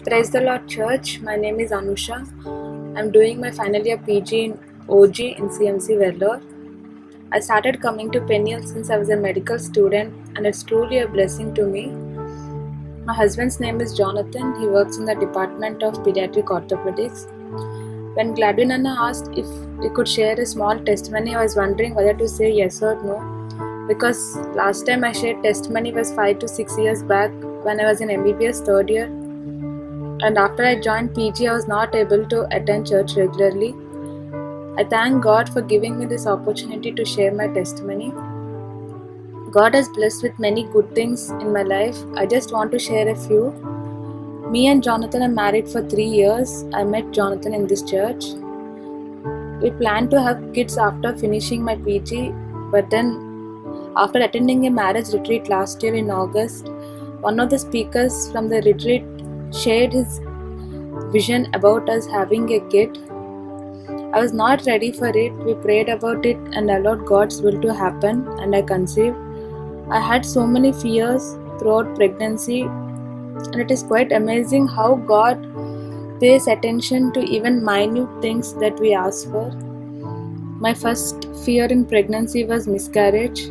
Praise the Lord Church. My name is Anusha. I'm doing my final year PG in OG in CMC Vellore. I started coming to Peniel since I was a medical student, and it's truly a blessing to me. My husband's name is Jonathan. He works in the Department of Pediatric Orthopedics. When Gladwin Anna asked if we could share a small testimony, I was wondering whether to say yes or no. Because last time I shared testimony was 5 to 6 years back when I was in MBBS third year. And after I joined PG, I was not able to attend church regularly. I thank God for giving me this opportunity to share my testimony. God has blessed with many good things in my life. I just want to share a few. Me and Jonathan are married for 3 years. I met Jonathan in this church. We planned to have kids after finishing my PG, but then after attending a marriage retreat last year in August, one of the speakers from the retreat shared his vision about us having a kid. I was not ready for it. We prayed about it and allowed God's will to happen, and I conceived. I had so many fears throughout pregnancy, and it is quite amazing how God pays attention to even minute things that we ask for. My first fear in pregnancy was miscarriage.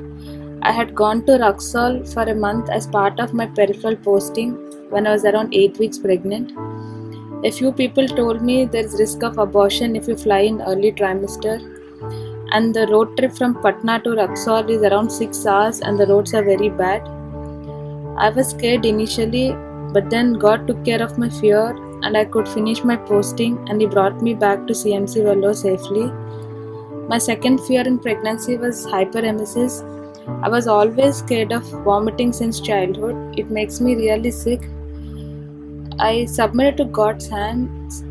I had gone to Raxol for a month as part of my peripheral posting when I was around 8 weeks pregnant. A few people told me there is risk of abortion if you fly in early trimester, and the road trip from Patna to Raxol is around 6 hours and the roads are very bad. I was scared initially, but then God took care of my fear and I could finish my posting, and He brought me back to CMC Vellore safely. My second fear in pregnancy was hyperemesis. I was always scared of vomiting since childhood. It makes me really sick. I submitted to God's hands.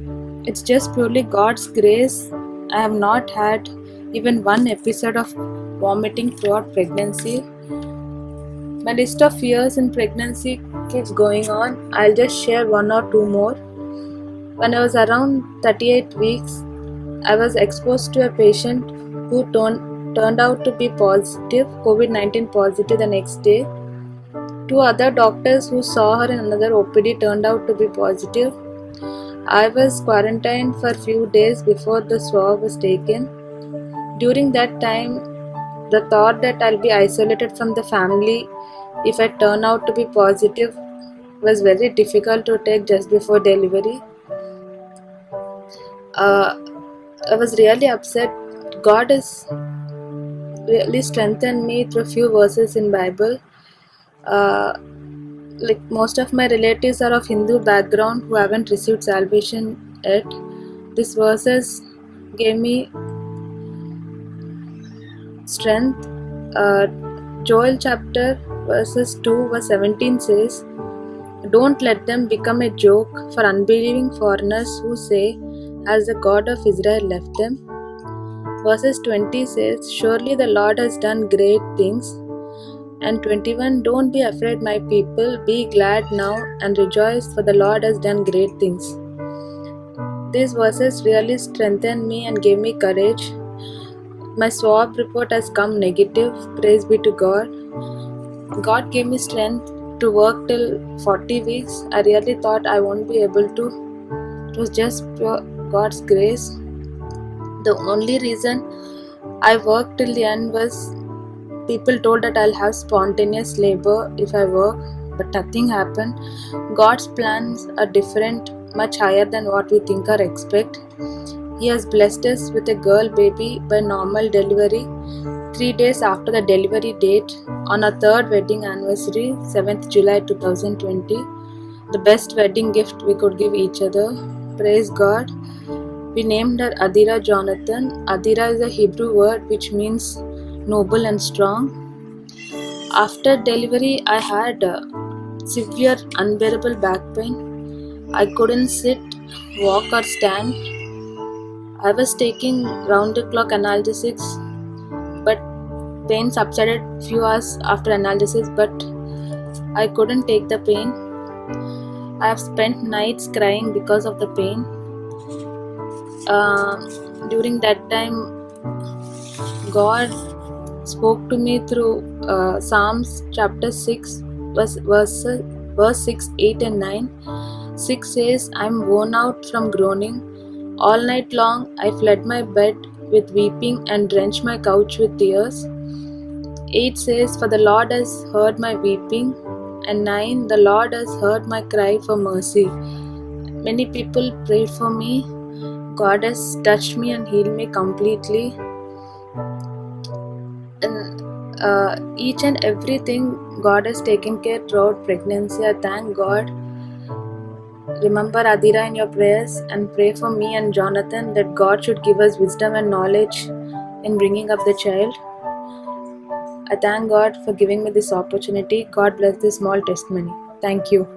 It's just purely God's grace. I have not had even one episode of vomiting throughout pregnancy. My list of fears in pregnancy keeps going on. I'll just share one or two more. When I was around 38 weeks, I was exposed to a patient who turned out to be positive, COVID-19 positive the next day. Two other doctors who saw her in another OPD turned out to be positive. I was quarantined for a few days before the swab was taken. During that time, the thought that I'll be isolated from the family if I turn out to be positive was very difficult to take just before delivery. I was really upset. God has really strengthened me through a few verses in Bible. Like most of my relatives are of Hindu background who haven't received salvation yet. These verses gave me strength. Joel chapter verses 2 verse 17 says, "Don't let them become a joke for unbelieving foreigners who say, has the God of Israel left them?" Verses 20 says, "Surely the Lord has done great things." And 21, "Don't be afraid, my people, be glad now and rejoice, for the Lord has done great things." These verses really strengthened me and gave me courage. My swab report has come negative, praise be to God. God gave me strength to work till 40 weeks. I really thought I won't be able to. It was just pure God's grace. The only reason I worked till the end was people told that I'll have spontaneous labor if I work, but nothing happened. God's plans are different, much higher than what we think or expect. He has blessed us with a girl baby by normal delivery 3 days after the delivery date on our third wedding anniversary, 7th July 2020. The best wedding gift we could give each other. Praise God. We named her Adira Jonathan. Adira is a Hebrew word which means noble and strong. After delivery, I had severe unbearable back pain. I couldn't sit, walk or stand. I was taking round-the-clock analgesics, but pain subsided few hours after analgesics, but I couldn't take the pain. I have spent nights crying because of the pain. During that time, God spoke to me through Psalms chapter 6 verse 6, 8 and 9. 6 says, I'm worn out from groaning. All night long I fled my bed with weeping and drenched my couch with tears. 8 says, For the Lord has heard my weeping. And 9, The Lord has heard my cry for mercy. Many people prayed for me. God has touched me and healed me completely. And each and everything God has taken care throughout pregnancy. I thank God. Remember Adira in your prayers and pray for me and Jonathan that God should give us wisdom and knowledge in bringing up the child. I thank God for giving me this opportunity. God bless this small testimony. Thank you.